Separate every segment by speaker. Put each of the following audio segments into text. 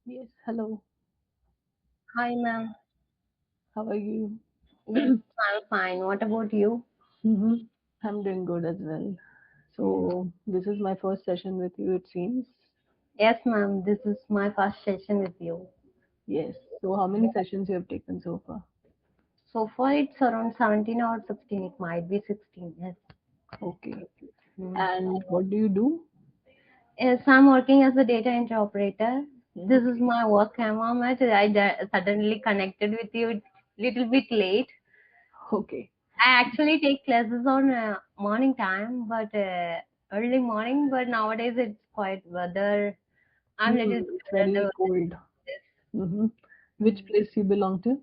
Speaker 1: Yes, hello.
Speaker 2: Hi, ma'am.
Speaker 1: How are you?
Speaker 2: Yes, I'm fine. What about you?
Speaker 1: hmm I'm doing good as well. So, this is my first session with you, it seems.
Speaker 2: Yes, ma'am. This is my first session with you.
Speaker 1: Yes. So, how many sessions you have taken so far?
Speaker 2: So far, it's around 17 or 16. It might be 16. Yes.
Speaker 1: Okay.
Speaker 2: Mm.
Speaker 1: And what do you do?
Speaker 2: Yes, I'm working as a data entry operator. This is
Speaker 1: Okay.
Speaker 2: my work environment. Suddenly connected with you little bit late.
Speaker 1: Okay.
Speaker 2: I actually take classes on morning time, but early morning. But nowadays it's quite weather. I'm little bit
Speaker 1: It's
Speaker 2: under the
Speaker 1: very cold. hmm Which
Speaker 2: weather.
Speaker 1: place you belong to?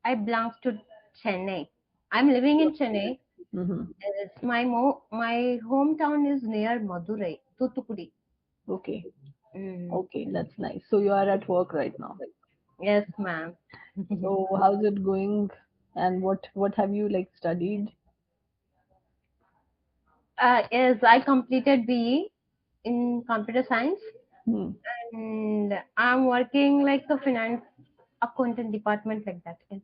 Speaker 2: I belong to Chennai. I'm living in Chennai.
Speaker 1: hmm
Speaker 2: It's my hometown is near Madurai, Thoothukudi.
Speaker 1: Okay.
Speaker 2: Mm.
Speaker 1: Okay, that's nice. So, you are at work right now.
Speaker 2: Yes, ma'am.
Speaker 1: So, how's it going? And what have you like studied?
Speaker 2: Yes, I completed BE in computer science,
Speaker 1: Hmm.
Speaker 2: and I'm working like a finance accountant department like that. Yes,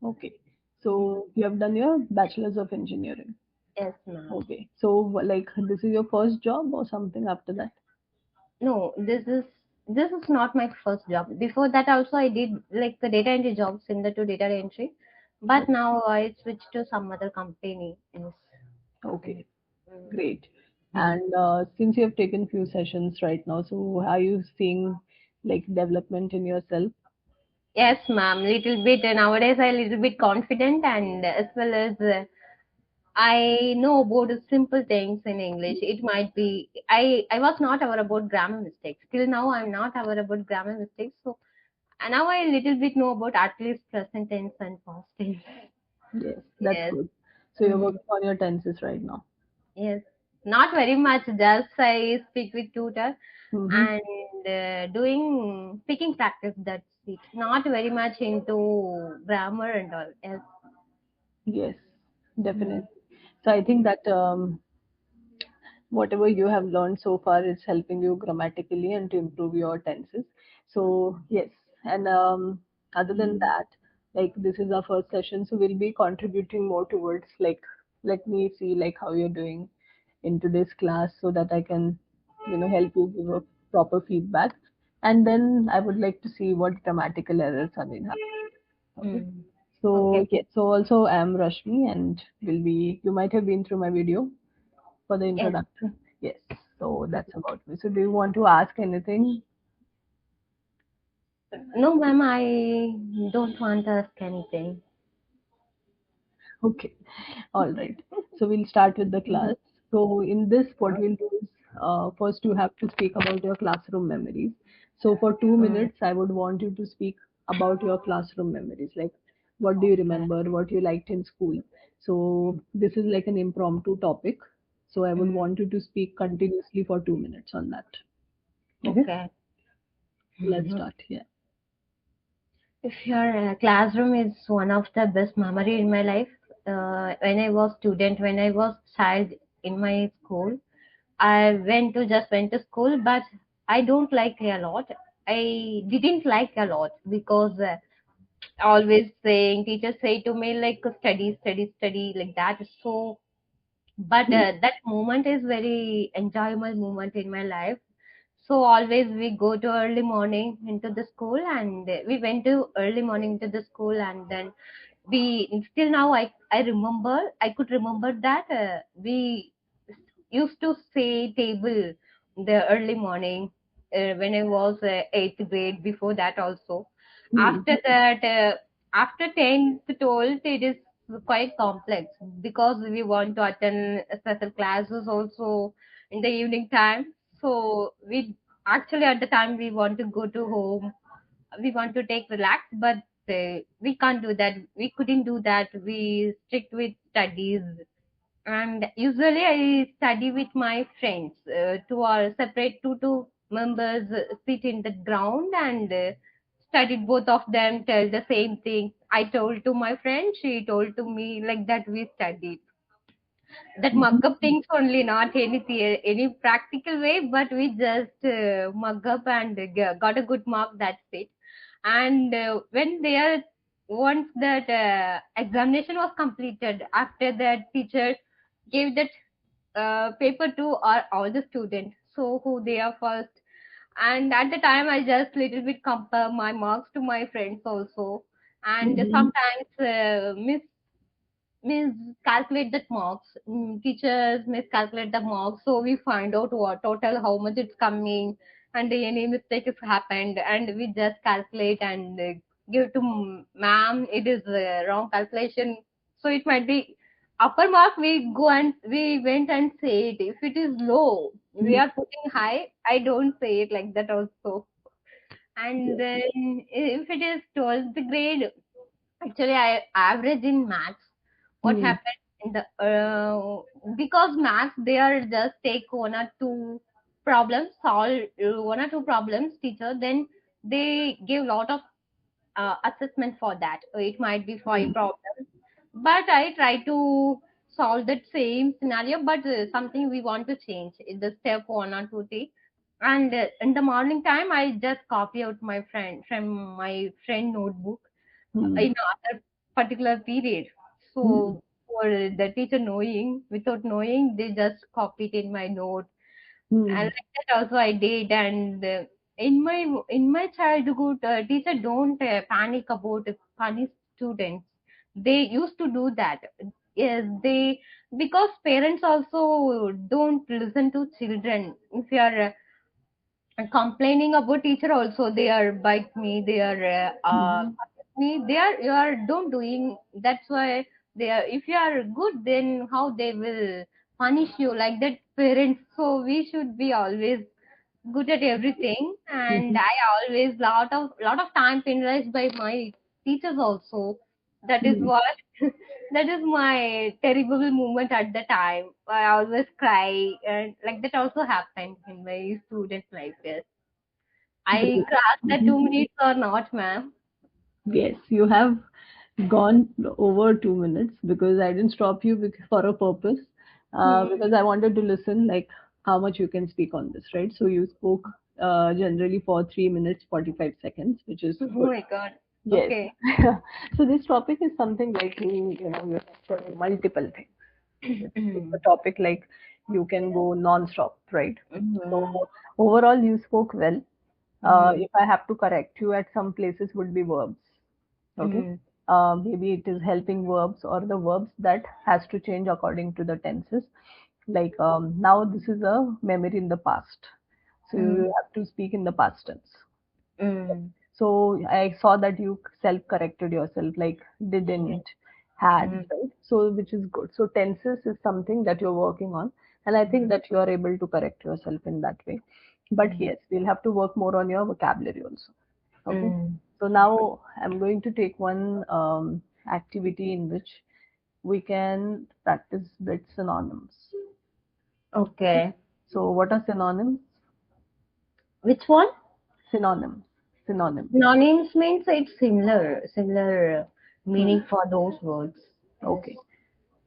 Speaker 1: Okay. So, you have done your Bachelor's of Engineering.
Speaker 2: yes, ma'am.
Speaker 1: Okay. So, like, this is your first job or something after that?
Speaker 2: No, this is not my first job. Before that, also I did like the data entry job similar to data entry, but
Speaker 1: Okay.
Speaker 2: now I switched to some other company. Yes.
Speaker 1: Okay.
Speaker 2: Mm, mm,
Speaker 1: Great.
Speaker 2: mm.
Speaker 1: And since you have taken few sessions right now, so are you seeing like development in yourself?
Speaker 2: Yes, ma'am. Little bit. Nowadays, I little bit confident, and as well as I know about the simple things in English. It might be I was not aware about grammar mistakes. Till now, I'm not aware about grammar mistakes. So and now I little bit know about at least present tense and past tense.
Speaker 1: Yes, that's
Speaker 2: Yes.
Speaker 1: good. So you're
Speaker 2: Mm,
Speaker 1: working on your tenses right now.
Speaker 2: yes. Not very much. Just I speak with tutor
Speaker 1: Mm-hmm.
Speaker 2: and doing speaking practice. That's it. Not very much into grammar and all. Yes.
Speaker 1: Yes, definitely.
Speaker 2: Mm.
Speaker 1: So I think that whatever you have learned so far is helping you grammatically and to improve your tenses. So yes, and other than that, like this is our first session, so we'll be contributing more towards like let me see like how you're doing in today's class so that I can help you give a proper feedback, and then I would like to see what grammatical errors have been happening. Okay.
Speaker 2: Mm.
Speaker 1: So
Speaker 2: Okay.
Speaker 1: yes, so also I am Rashmi and will be you might have been through my video for the
Speaker 2: Yes.
Speaker 1: introduction. Yes, so that's about me. So do you want to ask anything?
Speaker 2: No, ma'am, I don't want to ask anything.
Speaker 1: Okay, all right. So we'll start with the class. So in this, what we'll do is first you have to speak about your classroom memories. So for two
Speaker 2: Mm.
Speaker 1: minutes, I would want you to speak about your classroom memories, like what do you
Speaker 2: Okay.
Speaker 1: remember, what you liked in school. So this is like an impromptu topic. So I would
Speaker 2: Mm.
Speaker 1: want you to speak continuously for 2 minutes on that. Okay,
Speaker 2: Okay.
Speaker 1: let's
Speaker 2: Mhm.
Speaker 1: start. Yeah.
Speaker 2: If your classroom is one of the best memory in my life, when I was student, when I was child in my school, I went to school, but I don't like a lot. I didn't like a lot because always saying teachers say to me like study, study, study like that. So but
Speaker 1: Hmm.
Speaker 2: that moment is very enjoyable moment in my life. So always we go to early morning into the school, and we went to early morning to the school, and then we still now I remember I could remember that we used to say table the early morning when I was eighth grade. Before that also,
Speaker 1: Hmm.
Speaker 2: after that after 10th, 12th, it is quite complex because we want to attend special classes also in the evening time. So we actually at the time we want to go to home, we want to take relax, but we can't do that, we couldn't do that, we strict with studies. And usually I study with my friends, two are separate, two members sit in the ground and studied, both of them tell the same thing, I told to my friend, she told to me, like that we studied. That mug up things only, not any practical way, but we just mug up and got a good mark. That's it. And when they are once that examination was completed, after that teacher gave that paper to all the students, so who they are first. And at the time I just little bit compare my marks to my friends also. And
Speaker 1: Mhm.
Speaker 2: sometimes miscalculate the marks. Teachers miscalculate the marks, so we find out what total how much it's coming, and any mistake has happened, and we just calculate and give to ma'am. It is wrong calculation, so it might be upper mark. We go and we went and say it. If it is low, we
Speaker 1: Mhm.
Speaker 2: are putting high. I don't say it like that also. And
Speaker 1: Yes.
Speaker 2: then if it is 12th grade, actually, I average in maths. What
Speaker 1: Mhm.
Speaker 2: happened in the because maths they are just take one or two problems, solve one or two problems, teacher. Then they give lot of assessment for that. It might be five
Speaker 1: Mhm.
Speaker 2: problems, but I try to solve that same scenario, but something we want to change in the step one or two, three. And in the morning time, I just copy out my friend from my friend notebook
Speaker 1: Mhm.
Speaker 2: in other particular period.
Speaker 1: Mhm.
Speaker 2: So for the teacher knowing, without knowing, they just copied in my note, and
Speaker 1: Mhm.
Speaker 2: like that also I did. And in my childhood, teacher don't panic about punish students. They used to do that. Yes, they because parents also don't listen to children. If you are and complaining about teacher also, they are bite me, they are
Speaker 1: Mhm.
Speaker 2: punish me, they are you are don't doing. That's why they are, if you are good, then how they will punish you like that parents. So we should be always good at everything. And
Speaker 1: Mhm.
Speaker 2: I always lot of time penalized by my teachers also. That is
Speaker 1: Mhm.
Speaker 2: what that is my terrible moment at the time. I always cry, and like that also happened in my student life. Yes, I
Speaker 1: Great.
Speaker 2: crossed the
Speaker 1: Mhm.
Speaker 2: 2 minutes or not, ma'am?
Speaker 1: Yes, you have gone over 2 minutes because I didn't stop you for a purpose,
Speaker 2: Hmm.
Speaker 1: because I wanted to listen like how much you can speak on this, right? So you spoke generally for 3 minutes 45 seconds, which is
Speaker 2: Oh
Speaker 1: good.
Speaker 2: my god.
Speaker 1: Yes.
Speaker 2: Okay.
Speaker 1: So this topic is something like you have said multiple things. It's a
Speaker 2: Mm.
Speaker 1: topic like you can go non-stop, right? So
Speaker 2: Mm.
Speaker 1: overall, you spoke well.
Speaker 2: Mm.
Speaker 1: If I have to correct you at some places would be verbs. Okay.
Speaker 2: Mm.
Speaker 1: Maybe it is helping verbs or the verbs that has to change according to the tenses. Like now this is a memory in the past. So you
Speaker 2: Mm.
Speaker 1: have to speak in the past tense.
Speaker 2: Mm.
Speaker 1: So I saw that you self-corrected yourself, like
Speaker 2: Yes.
Speaker 1: didn't, had,
Speaker 2: Mm.
Speaker 1: right? So which is good. So tenses is something that you're working on, and I think
Speaker 2: Mm.
Speaker 1: that you are able to correct yourself in that way. But
Speaker 2: Mm.
Speaker 1: yes, we'll have to work more on your vocabulary also. Okay.
Speaker 2: Mm.
Speaker 1: So now I'm going to take one activity in which we can practice with synonyms. Okay.
Speaker 2: Okay.
Speaker 1: So what are synonyms?
Speaker 2: Which one?
Speaker 1: Synonyms. Synonyms.
Speaker 2: Synonyms means it's similar
Speaker 1: Hmm.
Speaker 2: meaning for those words. Yes.
Speaker 1: Okay.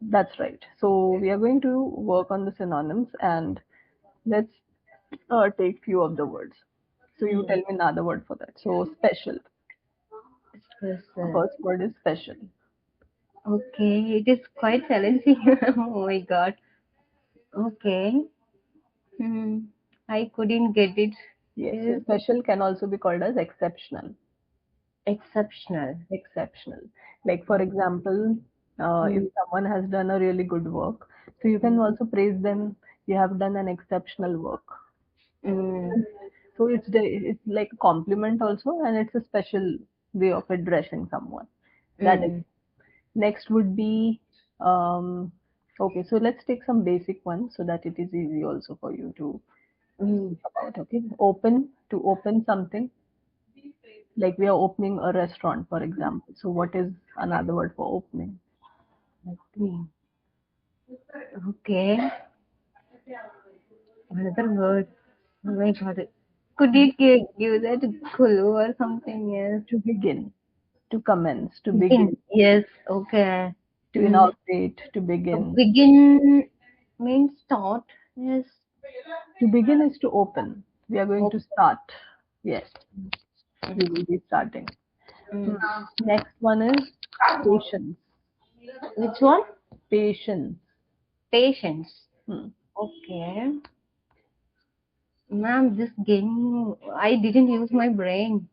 Speaker 1: That's right. So we are going to work on the synonyms and let's take few of the words. So you tell
Speaker 2: Mm.
Speaker 1: me another word for that. So special.
Speaker 2: Person.
Speaker 1: First word is special.
Speaker 2: Okay, it is quite challenging. Oh my god. Okay. Hmm. I couldn't get it.
Speaker 1: Yes. So
Speaker 2: It is
Speaker 1: special can also be called as exceptional.
Speaker 2: exceptional.
Speaker 1: Exceptional. Like for example, if
Speaker 2: Mm.
Speaker 1: someone has done a really good work, so you can
Speaker 2: Mm.
Speaker 1: also praise them. You have done an exceptional work.
Speaker 2: Mm.
Speaker 1: So it's like a compliment also, and it's a special way of addressing someone. That is.
Speaker 2: Mm.
Speaker 1: Next would be okay. So let's take some basic ones so that it is easy also for you to
Speaker 2: Mm.
Speaker 1: about. Okay, open, to open something, like we are opening a restaurant, for example. So what is another word for opening?
Speaker 2: Mm. Okay. Another word. Oh my god. Could you give that a clue or something else?
Speaker 1: To begin, to commence, to
Speaker 2: Begin.
Speaker 1: begin.
Speaker 2: Yes. Okay.
Speaker 1: To
Speaker 2: Mm.
Speaker 1: inaugurate, to begin.
Speaker 2: Begin means start. Yes.
Speaker 1: To begin is to open. We are going to
Speaker 2: Okay.
Speaker 1: start. Yes, we
Speaker 2: Mm.
Speaker 1: will be starting. Hmm.
Speaker 2: Mm.
Speaker 1: Next one is patience.
Speaker 2: Which one?
Speaker 1: Patience.
Speaker 2: Patience.
Speaker 1: Hmm.
Speaker 2: Okay. Ma'am, this game, I didn't use my brain.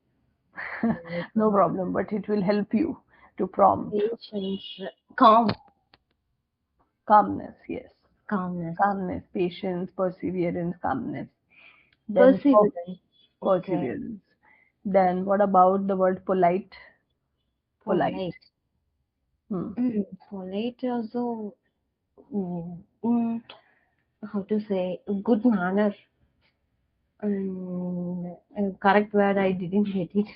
Speaker 1: No problem, but it will help you to prompt.
Speaker 2: Patience. Calm.
Speaker 1: Calmness, yes.
Speaker 2: Calmness.
Speaker 1: Calmness, patience, perseverance, calmness. Then for
Speaker 2: Perseverance. Okay.
Speaker 1: perseverance. Then what about the word polite? Polite.
Speaker 2: Polite.
Speaker 1: Hmm.
Speaker 2: Polite also. Mm, mm, how to say? Good manner. Correct word. I didn't get it.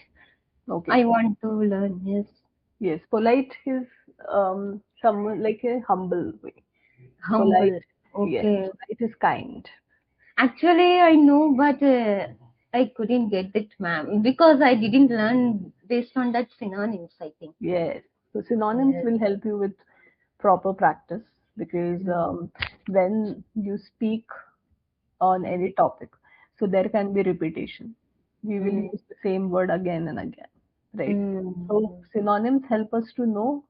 Speaker 1: Okay.
Speaker 2: I want to learn. Yes.
Speaker 1: Yes, polite is someone like a humble way. Polite,
Speaker 2: Humble.
Speaker 1: yes,
Speaker 2: Okay.
Speaker 1: polite is kind.
Speaker 2: Actually, I know, but I couldn't get it, ma'am, because I didn't learn based on that synonyms, I think.
Speaker 1: Yes. So synonyms
Speaker 2: Yes.
Speaker 1: will help you with proper practice because
Speaker 2: Mm,
Speaker 1: when you speak on any topic, so there can be repetition. We will
Speaker 2: mm,
Speaker 1: use the same word again and again, right? So
Speaker 2: mm,
Speaker 1: synonyms help us to know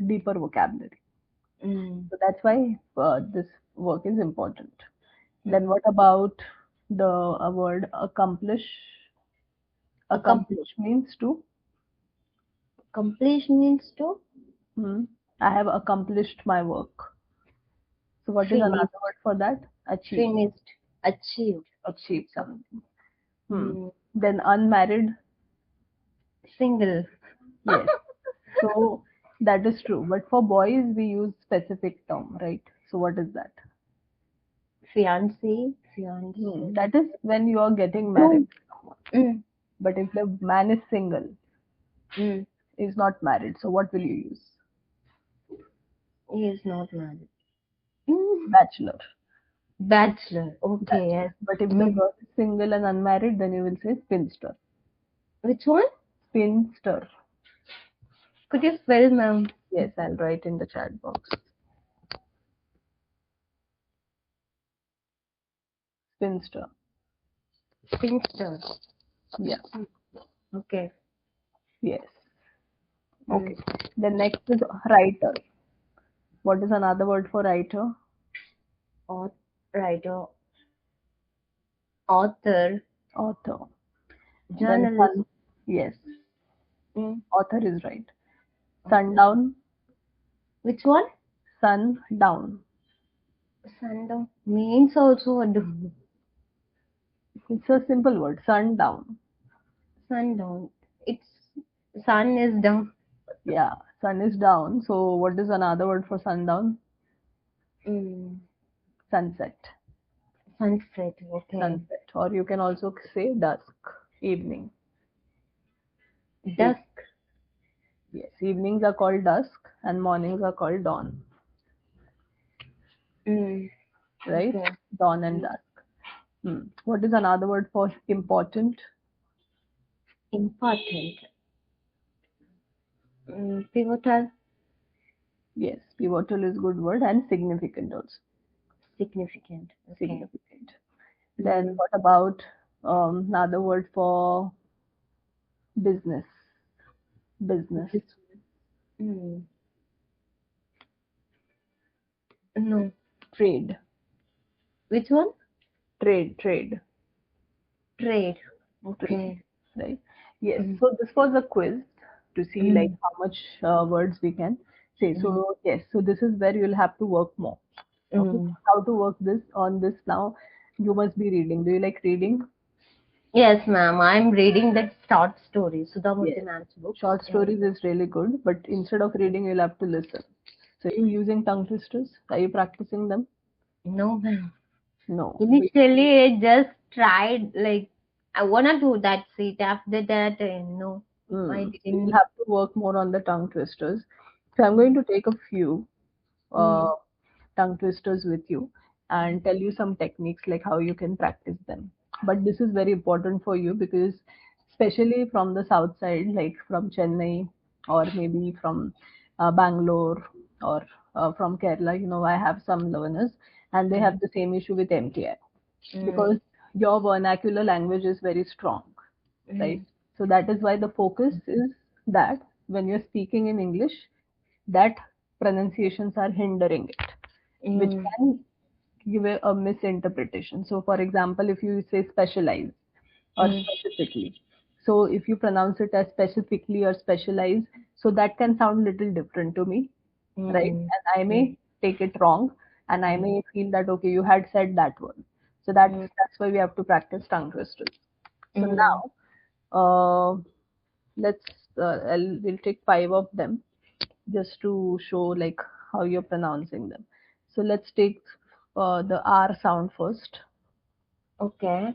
Speaker 1: deeper vocabulary.
Speaker 2: mm,
Speaker 1: So that's why this work is important. Then
Speaker 2: mm.
Speaker 1: what about the word accomplish?
Speaker 2: Accomplish.
Speaker 1: Accomplish means to,
Speaker 2: Accomplish means to
Speaker 1: hmm, I have accomplished my work. So what is
Speaker 2: finish,
Speaker 1: another word for that? Achieve.
Speaker 2: finished, achieved.
Speaker 1: Achieve something. Hmm.
Speaker 2: Mm,
Speaker 1: Then unmarried,
Speaker 2: single,
Speaker 1: yes. So that is true. But for boys, we use specific term, right? So what is that?
Speaker 2: fiancé, fiancé.
Speaker 1: That is when you are getting married.
Speaker 2: No. Mm,
Speaker 1: But if the man is single,
Speaker 2: mm.
Speaker 1: is not married, so what will you use?
Speaker 2: He is not married. Mm.
Speaker 1: Bachelor.
Speaker 2: Bachelor. Okay,
Speaker 1: Bachelor.
Speaker 2: yes.
Speaker 1: But if the
Speaker 2: Mm.
Speaker 1: girl is single and unmarried, then you will say spinster.
Speaker 2: Which one?
Speaker 1: Spinster.
Speaker 2: Could you spell, ma'am?
Speaker 1: Yes, I'll write in the chat box. Spinster.
Speaker 2: Spinster.
Speaker 1: Yeah.
Speaker 2: Okay.
Speaker 1: Yes.
Speaker 2: Mm.
Speaker 1: Okay. The next is writer. What is another word for writer?
Speaker 2: Author, writer, author,
Speaker 1: Author. Then
Speaker 2: journalist.
Speaker 1: sun. Yes,
Speaker 2: Mm.
Speaker 1: author is right.
Speaker 2: Okay.
Speaker 1: Sundown.
Speaker 2: Which one?
Speaker 1: Sundown.
Speaker 2: Sundown means also a
Speaker 1: It's a simple word. Sundown.
Speaker 2: sundown. It's sun is down.
Speaker 1: Yeah, sun is down. So what is another word for sundown?
Speaker 2: Mm.
Speaker 1: Sunset.
Speaker 2: Sunset. Okay.
Speaker 1: Sunset. Or you can also say dusk. Evening. Eve-
Speaker 2: Dusk.
Speaker 1: Yes, evenings are called dusk and mornings are called dawn.
Speaker 2: Mm.
Speaker 1: Right?
Speaker 2: Okay.
Speaker 1: Dawn and
Speaker 2: Mm.
Speaker 1: dusk. What is another word for important?
Speaker 2: Important. Pivotal.
Speaker 1: Yes, pivotal is good word and significant also.
Speaker 2: Significant. Okay.
Speaker 1: Significant. Then
Speaker 2: Mm.
Speaker 1: what about another word for business? Business.
Speaker 2: Mm. No.
Speaker 1: Trade.
Speaker 2: Which one?
Speaker 1: Trade.
Speaker 2: Trade.
Speaker 1: Trade.
Speaker 2: Okay.
Speaker 1: Right? Yes.
Speaker 2: Mm.
Speaker 1: So this was a quiz to see like
Speaker 2: Mm.
Speaker 1: how much words we can say.
Speaker 2: Mm.
Speaker 1: So yes, so this is where you'll have to work more. Okay.
Speaker 2: Mm.
Speaker 1: How to work this on this now? You must be reading. Do you like reading?
Speaker 2: Yes, ma'am. I'm reading that short story,
Speaker 1: Yes.
Speaker 2: Sudhamurti ma'am's book.
Speaker 1: Short stories is really good, but instead of reading, you'll have to listen. So, are you using tongue twisters? Are you practicing them?
Speaker 2: No, ma'am.
Speaker 1: No.
Speaker 2: Initially, I just tried, like, I wanna do that seat. After that, no, I
Speaker 1: So you'll
Speaker 2: didn't.
Speaker 1: have to work more on the tongue twisters. So I'm going to take a few uh,
Speaker 2: Mm,
Speaker 1: tongue twisters with you and tell you some techniques like how you can practice them. But this is very important for you because especially from the south side, like from Chennai or maybe from Bangalore or from Kerala, I have some learners and they have
Speaker 2: Mm.
Speaker 1: the same issue with MTI
Speaker 2: Mm.
Speaker 1: because your vernacular language is very strong, right?
Speaker 2: Mm.
Speaker 1: So that is why the focus is that when you're speaking in English, that pronunciations are hindering it, which
Speaker 2: Mm.
Speaker 1: can give a misinterpretation. So, for example, if you say specialize or
Speaker 2: Mm.
Speaker 1: specifically, so if you pronounce it as specifically or specialize, so that can sound little different to me, right?
Speaker 2: Mm.
Speaker 1: And I
Speaker 2: Mm.
Speaker 1: may take it wrong, and I
Speaker 2: Mm.
Speaker 1: may feel that okay, you had said that word. So
Speaker 2: Mm.
Speaker 1: that's why we have to practice tongue twisters. So
Speaker 2: Mm.
Speaker 1: now, let's we'll take 5 of them just to show like how you're pronouncing them. So let's take the R sound first.
Speaker 2: Okay.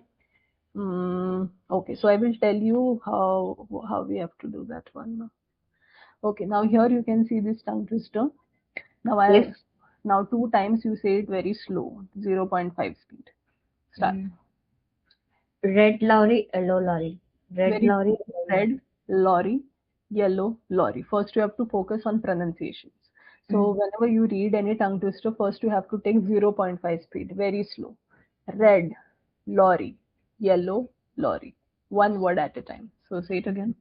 Speaker 1: Okay, so I will tell you how we have to do that one. Okay, now here you can see this tongue twister. Now
Speaker 2: Yes.
Speaker 1: now 2 times you say it very slow, 0.5 speed. Start.
Speaker 2: Mm. Red lorry, yellow lorry. Red
Speaker 1: Very
Speaker 2: lorry,
Speaker 1: slow.
Speaker 2: yellow lorry.
Speaker 1: Red lorry, yellow lorry. First you have to focus on pronunciations. So
Speaker 2: Mm.
Speaker 1: whenever you read any tongue twister, first you have to take 0.5 speed, very slow. Red lorry, yellow lorry. One word at a time. So say it again.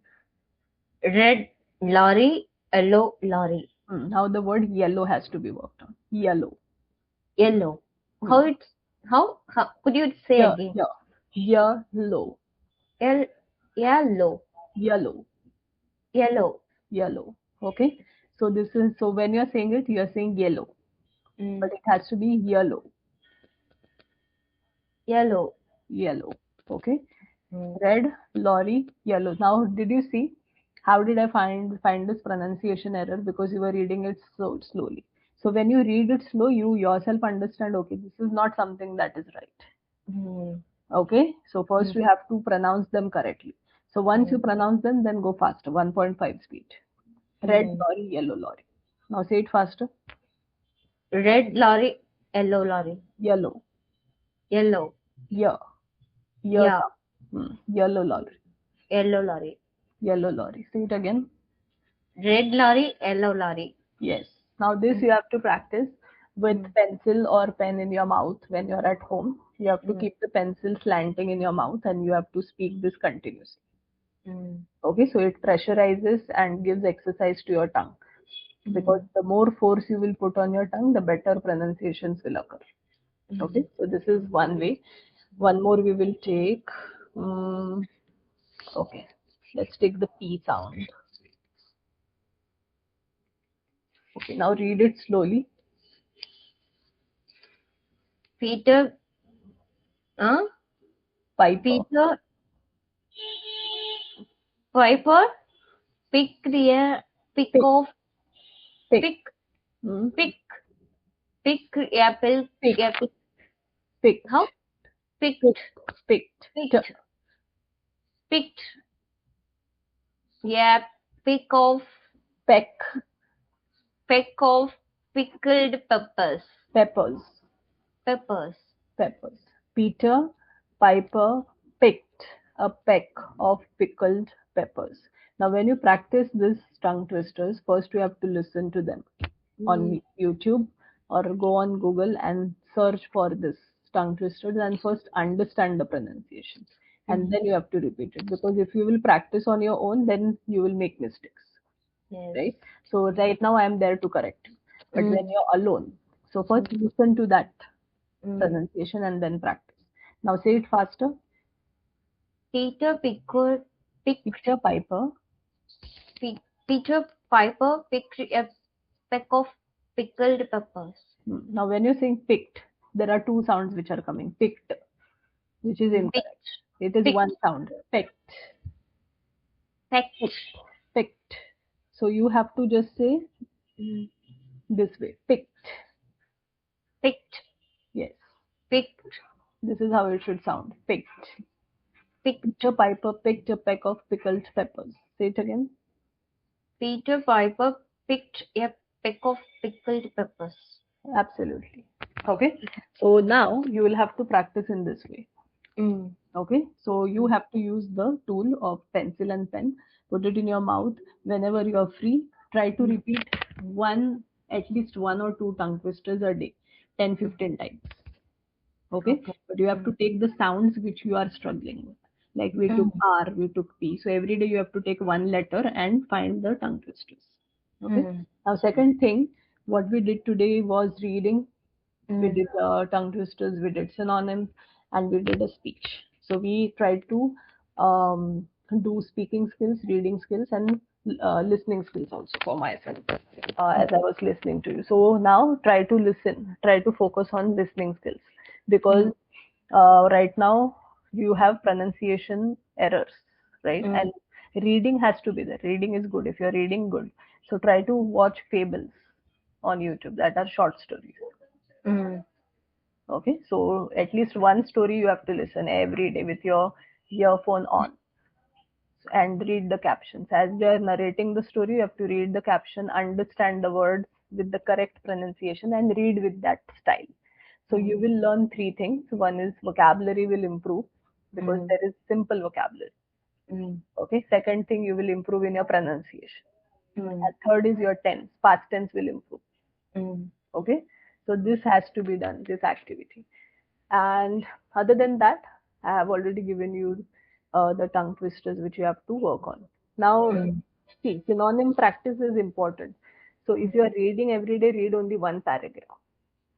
Speaker 2: Red lorry, yellow lorry.
Speaker 1: Now the word yellow has to be worked on. Yellow.
Speaker 2: Yellow. How
Speaker 1: Hmm.
Speaker 2: it's how could you say
Speaker 1: Yeah,
Speaker 2: again?
Speaker 1: yeah. Yellow.
Speaker 2: Yel yellow.
Speaker 1: Yellow.
Speaker 2: Yellow.
Speaker 1: Yellow. Okay. So this is so when you're saying it, you're saying yellow,
Speaker 2: Mm.
Speaker 1: but it has to be yellow.
Speaker 2: Yellow.
Speaker 1: Yellow. Okay.
Speaker 2: Mm.
Speaker 1: Red, lorry, yellow. Now, did you see how did I find this pronunciation error? Because you were reading it so slowly. So when you read it slow, you yourself understand, okay, this is not something that is right.
Speaker 2: Mm.
Speaker 1: Okay. So first
Speaker 2: Mm.
Speaker 1: you have to pronounce them correctly. So once you
Speaker 2: Mm.
Speaker 1: pronounce them, then go faster, 1.5 speed. Red
Speaker 2: Mm.
Speaker 1: lorry, yellow lorry. Now say it faster.
Speaker 2: Red lorry, yellow lorry.
Speaker 1: Yellow.
Speaker 2: Yellow.
Speaker 1: Yeah. Yeah.
Speaker 2: Yeah.
Speaker 1: Yellow lorry.
Speaker 2: Yellow lorry.
Speaker 1: Yellow lorry. Say it again.
Speaker 2: Red lorry, yellow lorry.
Speaker 1: Yes. Now this you
Speaker 2: Mm.
Speaker 1: have to practice with
Speaker 2: Mm.
Speaker 1: pencil or pen in your mouth when you're at home. You have to
Speaker 2: Mm.
Speaker 1: keep the pencil slanting in your mouth and you have to speak this continuously.
Speaker 2: Mm.
Speaker 1: Okay, so it pressurizes and gives exercise to your tongue because
Speaker 2: Mm.
Speaker 1: the more force you will put on your tongue, the better pronunciations will occur. Okay,
Speaker 2: Mm.
Speaker 1: so this is one way. One more we will take. Um, okay, let's take the P sound. Okay, now read it slowly.
Speaker 2: Peter, huh?
Speaker 1: Piper.
Speaker 2: Peter Piper picked the pick
Speaker 1: Pick,
Speaker 2: of
Speaker 1: pick,
Speaker 2: pick
Speaker 1: mm,
Speaker 2: pick pick apple
Speaker 1: pick,
Speaker 2: yeah pick
Speaker 1: picked,
Speaker 2: how
Speaker 1: pick,
Speaker 2: picked
Speaker 1: picked,
Speaker 2: picked picked yeah pick of
Speaker 1: peck,
Speaker 2: peck of pickled peppers
Speaker 1: peppers,
Speaker 2: peppers.
Speaker 1: peppers. Peter Piper picked a peck of pickled peppers. Now, when you practice this tongue twisters, first you have to listen to them
Speaker 2: Mm.
Speaker 1: on YouTube or go on Google and search for this tongue twisters and first understand the pronunciation. And
Speaker 2: Mm.
Speaker 1: then you have to repeat it because if you will practice on your own, then you will make mistakes,
Speaker 2: Yes.
Speaker 1: right? So right now I am there to correct you. But when
Speaker 2: Mm.
Speaker 1: you're alone, so
Speaker 2: Mm.
Speaker 1: first listen to that
Speaker 2: Mm.
Speaker 1: pronunciation and then practice. Now say it faster.
Speaker 2: Peter Pickle picked
Speaker 1: Peter Piper.
Speaker 2: Peter Piper picked a peck of pickled peppers.
Speaker 1: Now when you're saying picked, there are two sounds which are coming. Picked, which is incorrect.
Speaker 2: Picked
Speaker 1: It is one
Speaker 2: picked
Speaker 1: sound. Picked,
Speaker 2: pecked.
Speaker 1: picked, picked. So you have to just say
Speaker 2: Mm.
Speaker 1: this way. Picked.
Speaker 2: Picked
Speaker 1: Yes.
Speaker 2: picked
Speaker 1: This is how it should sound. Picked.
Speaker 2: picked.
Speaker 1: Peter Piper picked a peck of pickled peppers. Say it again.
Speaker 2: Peter Piper picked a peck of pickled peppers.
Speaker 1: Absolutely. Okay. So now you will have to practice in this way.
Speaker 2: Mm.
Speaker 1: Okay. So you
Speaker 2: Mm.
Speaker 1: have to use the tool of pencil and pen. Put it in your mouth whenever you are free. Try to
Speaker 2: Mm.
Speaker 1: repeat one. at least one or two tongue twisters a day, 10,
Speaker 2: Mm.
Speaker 1: 15 times. Okay,
Speaker 2: Okay.
Speaker 1: but you have to
Speaker 2: Mm.
Speaker 1: take the sounds which you are struggling with. Like we took
Speaker 2: Mm.
Speaker 1: R, we took P. So every day you have to take one letter and find the tongue twisters. Okay.
Speaker 2: Mm.
Speaker 1: Now, second thing, what we did today was reading. We
Speaker 2: Mm.
Speaker 1: did tongue twisters, we did synonyms, and we did a speech. So we tried to um, do speaking skills, reading skills, and listening skills also for myself as I was listening to you. So now try to listen, try to focus on listening skills because
Speaker 2: Mm.
Speaker 1: right now you have pronunciation errors, right?
Speaker 2: Mm.
Speaker 1: And reading has to be there. Reading is good if you're reading good. So try to watch fables on YouTube that are short stories.
Speaker 2: Mm.
Speaker 1: Okay, so at least one story you have to listen every day with your earphone on and read the captions. As they are narrating the story, you have to read the caption, understand the words with the correct pronunciation, and read with that style. So you will learn three things. One is vocabulary will improve because
Speaker 2: Mm.
Speaker 1: there is simple vocabulary.
Speaker 2: Mm.
Speaker 1: Okay, second thing you will improve in your pronunciation.
Speaker 2: Mm.
Speaker 1: And third is your tense, past tense will improve.
Speaker 2: Mm.
Speaker 1: Okay, so this has to be done, this activity. And other than that, I have already given you the tongue twisters which you have to work on. Now,
Speaker 2: Mm.
Speaker 1: see, synonym practice is important. So if you are reading every day, read only one paragraph,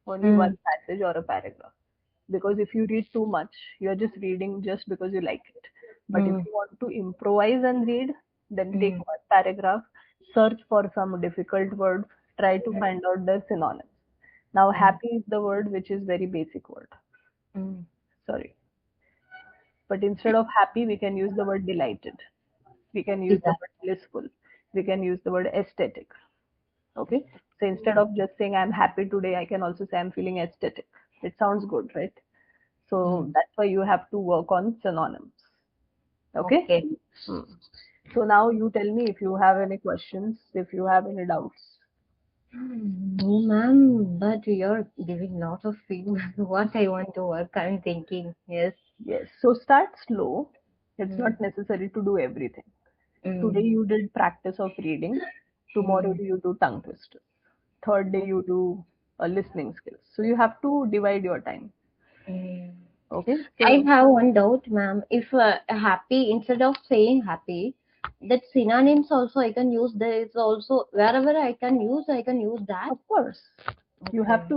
Speaker 1: only one
Speaker 2: Mm.
Speaker 1: passage or a paragraph. Because if you read too much, you're just reading just because you like it. But if
Speaker 2: Mm.
Speaker 1: you want to improvise and read, then take
Speaker 2: Mm.
Speaker 1: one paragraph, search for some difficult words, try to find out their synonyms. Now,
Speaker 2: Mm.
Speaker 1: happy is the word which is very basic word.
Speaker 2: Mm.
Speaker 1: Sorry. But instead of happy, we can use the word delighted. We can use the
Speaker 2: Delight.
Speaker 1: word blissful. We can use the word aesthetic. Okay. So instead of just saying I'm happy today, I can also say I'm feeling aesthetic. It sounds good, right? So
Speaker 2: Mm.
Speaker 1: that's why you have to work on synonyms. Okay.
Speaker 2: Okay.
Speaker 1: Hmm. So now you tell me if you have any questions, if you have any doubts.
Speaker 2: No, ma'am, but you're giving lot of feedback. What I want to work, I'm thinking. Yes.
Speaker 1: Yes. So start slow. It's
Speaker 2: Mm.
Speaker 1: not necessary to do everything. Today
Speaker 2: Mm.
Speaker 1: you did practice of reading. Tomorrow
Speaker 2: Mm.
Speaker 1: you do tongue twister. Third day you do listening skills. So you have to divide your time.
Speaker 2: Mm.
Speaker 1: Okay.
Speaker 2: I
Speaker 1: So
Speaker 2: have one doubt, ma'am. If happy, instead of saying happy, that synonyms also I can use. There is also wherever I can use that.
Speaker 1: of course
Speaker 2: Okay.
Speaker 1: you have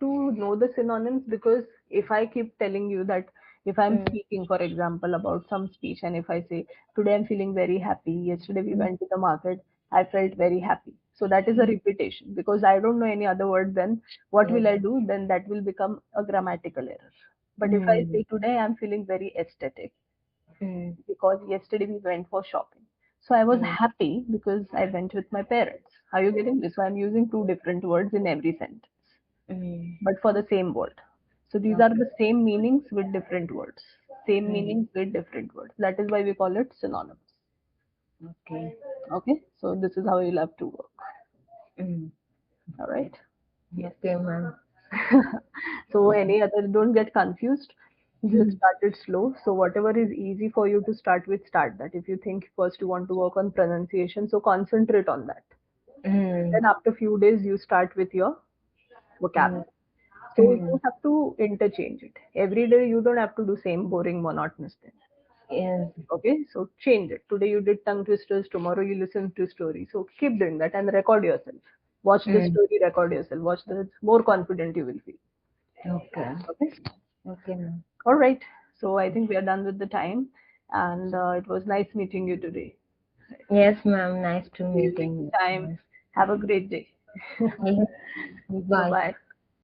Speaker 1: to know the synonyms because if I keep telling you that if I'm
Speaker 2: Mm.
Speaker 1: speaking, for example, about some speech and if I say today I'm feeling very happy, yesterday we
Speaker 2: Mm.
Speaker 1: went to the market, I felt very happy. So that is a repetition because I don't know any other word. Then what
Speaker 2: Yes.
Speaker 1: will I do? Then that will become a grammatical error. But if I
Speaker 2: Mm.
Speaker 1: say today I'm feeling very aesthetic,
Speaker 2: Mm.
Speaker 1: because yesterday we went for shopping. So I was
Speaker 2: Mm.
Speaker 1: happy because I went with my parents. Are you getting this? So I'm using two different words in every sentence,
Speaker 2: Mm.
Speaker 1: but for the same word. So these are
Speaker 2: Okay.
Speaker 1: the same meanings with different words. Same
Speaker 2: Mm.
Speaker 1: meanings with different words. That is why we call it synonyms.
Speaker 2: Okay.
Speaker 1: Okay, so this is how you'll have to work.
Speaker 2: Mm.
Speaker 1: All right. Yes.
Speaker 2: Okay, ma'am.
Speaker 1: So any other, don't get confused. Just
Speaker 2: Mm.
Speaker 1: start it slow. So whatever is easy for you to start with, start that. If you think first you want to work on pronunciation, so concentrate on that.
Speaker 2: Mm.
Speaker 1: Then after few days you start with your
Speaker 2: Mm.
Speaker 1: vocabulary. So
Speaker 2: Mm.
Speaker 1: you have to interchange it. Every day you don't have to do same boring monotonous thing.
Speaker 2: Yes.
Speaker 1: Okay, so change it. Today you did tongue twisters, tomorrow you listen to story. So keep doing that and record yourself. Watch the
Speaker 2: Mm.
Speaker 1: story, record yourself. Watch the more confident you will feel.
Speaker 2: Okay.
Speaker 1: Okay.
Speaker 2: Okay, ma'am.
Speaker 1: All right. So I think we are done with the time, and it was nice meeting you today.
Speaker 2: Yes, ma'am. Nice to
Speaker 1: See you next
Speaker 2: meeting
Speaker 1: time.
Speaker 2: you.
Speaker 1: Have a great day.
Speaker 2: Yes.
Speaker 1: Bye
Speaker 2: Bye.
Speaker 1: bye.